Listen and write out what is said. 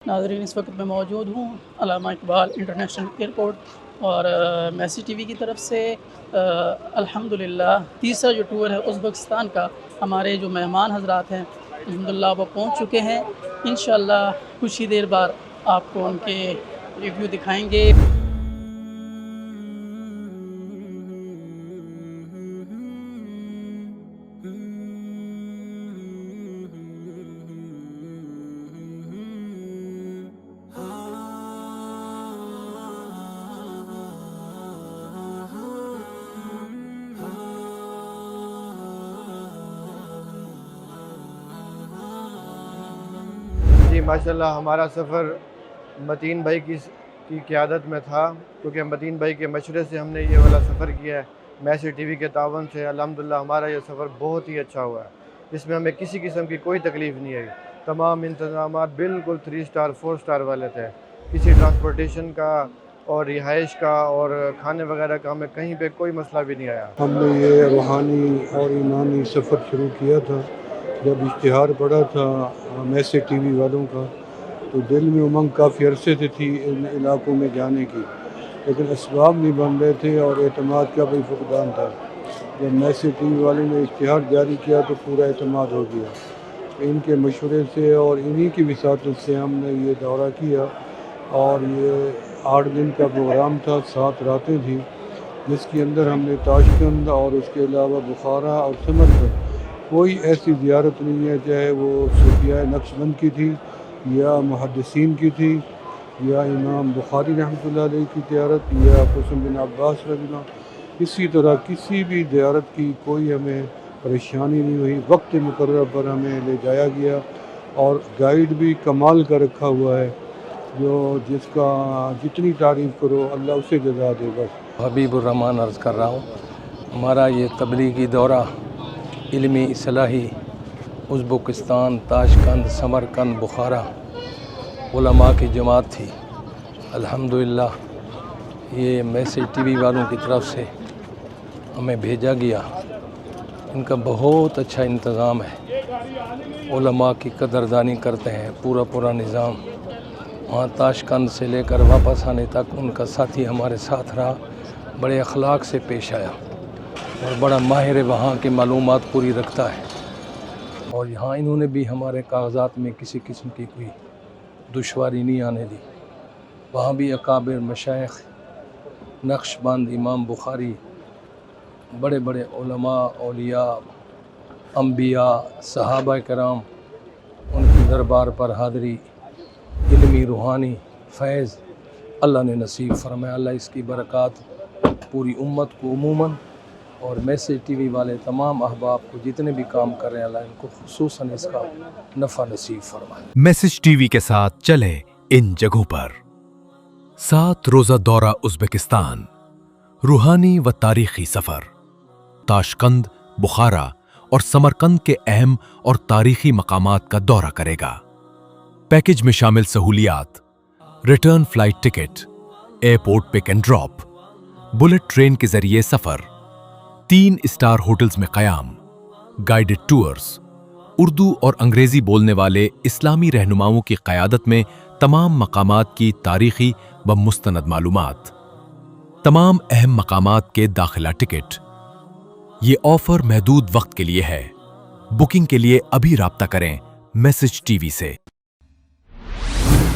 ناظرین، اس وقت میں موجود ہوں علامہ اقبال انٹرنیشنل ایئرپورٹ اور میسی ٹی وی کی طرف سے الحمدللہ تیسرا جو ٹور ہے ازبکستان کا، ہمارے جو مہمان حضرات ہیں الحمدللہ وہ پہنچ چکے ہیں۔ انشاءاللہ کچھ ہی دیر بعد آپ کو ان کے ریویو دکھائیں گے۔ جی ماشاءاللہ ہمارا سفر متین بھائی کی قیادت میں تھا، کیونکہ متین بھائی کے مشورے سے ہم نے یہ والا سفر کیا ہے۔ میسی ٹی وی کے تعاون سے الحمدللہ ہمارا یہ سفر بہت ہی اچھا ہوا ہے، جس میں ہمیں کسی قسم کی کوئی تکلیف نہیں آئی۔ تمام انتظامات بالکل 3 اسٹار 4 اسٹار والے تھے۔ کسی ٹرانسپورٹیشن کا اور رہائش کا اور کھانے وغیرہ کا ہمیں کہیں پہ کوئی مسئلہ بھی نہیں آیا۔ ہم نے یہ روحانی اور ایمانی سفر شروع کیا تھا جب اشتہار پڑا تھا میسی ٹی وی والوں کا، تو دل میں امنگ کافی عرصے سے تھی ان علاقوں میں جانے کی، لیکن اسباب نہیں بن رہے تھے اور اعتماد کا بھی فقدان تھا۔ جب میسی ٹی وی والوں نے اشتہار جاری کیا تو پورا اعتماد ہو گیا۔ ان کے مشورے سے اور انہی کی وساطت سے ہم نے یہ دورہ کیا، اور یہ 8 دن کا پروگرام تھا، 7 راتیں تھیں، جس کے اندر ہم نے تاشقند اور اس کے علاوہ بخارا اور سمرقند، کوئی ایسی زیارت نہیں ہے، چاہے وہ صوفیاء نقشبند کی تھی یا محدثین کی تھی یا امام بخاری رحمۃ اللہ علیہ کی زیارت یا قاسم بن عباس رضی اللہ عنہ، اسی طرح کسی بھی زیارت کی کوئی ہمیں پریشانی نہیں ہوئی۔ وقت مقرر پر ہمیں لے جایا گیا، اور گائیڈ بھی کمال کا رکھا ہوا ہے، جو جس کا جتنی تعریف کرو اللہ اسے جزا دے۔ بس حبیب الرحمان عرض کر رہا ہوں، ہمارا یہ تبلیغی دورہ علمی اصلاحی ازبکستان، تاشقند، سمرقند، بخارا علماء کی جماعت تھی۔ الحمدللہ یہ میسی ٹی وی والوں کی طرف سے ہمیں بھیجا گیا۔ ان کا بہت اچھا انتظام ہے، علماء کی قدردانی کرتے ہیں، پورا نظام۔ وہاں تاشقند سے لے کر واپس آنے تک ان کا ساتھی ہمارے ساتھ رہا، بڑے اخلاق سے پیش آیا اور بڑا ماہر وہاں کی معلومات پوری رکھتا ہے۔ اور یہاں انہوں نے بھی ہمارے کاغذات میں کسی قسم کی کوئی دشواری نہیں آنے دی۔ وہاں بھی اکابر مشائخ نقشبند، امام بخاری، بڑے علماء، اولیاء، انبیاء، صحابہ کرام، ان کی دربار پر حاضری، علمی روحانی فیض اللہ نے نصیب فرمایا۔ اللہ اس کی برکات پوری امت کو عموماً اور میسی ٹی وی والے تمام احباب کو جتنے بھی کام کر رہے ہیں، اللہ ان کو خصوصاً اس کا نفع نصیب فرمائے۔ میسج ٹی وی کے ساتھ چلے ان جگہوں پر 7 روزہ دورہ ازبکستان، روحانی و تاریخی سفر، تاشقند، بخارا اور سمرقند کے اہم اور تاریخی مقامات کا دورہ کرے گا۔ پیکج میں شامل سہولیات: return flight ticket, airport pick and drop, bullet train کے ذریعے سفر، 3 اسٹار ہوٹلز میں قیام، گائیڈڈ ٹورز، اردو اور انگریزی بولنے والے اسلامی رہنماؤں کی قیادت میں تمام مقامات کی تاریخی و مستند معلومات، تمام اہم مقامات کے داخلہ ٹکٹ۔ یہ آفر محدود وقت کے لیے ہے۔ بکنگ کے لیے ابھی رابطہ کریں میسج ٹی وی سے۔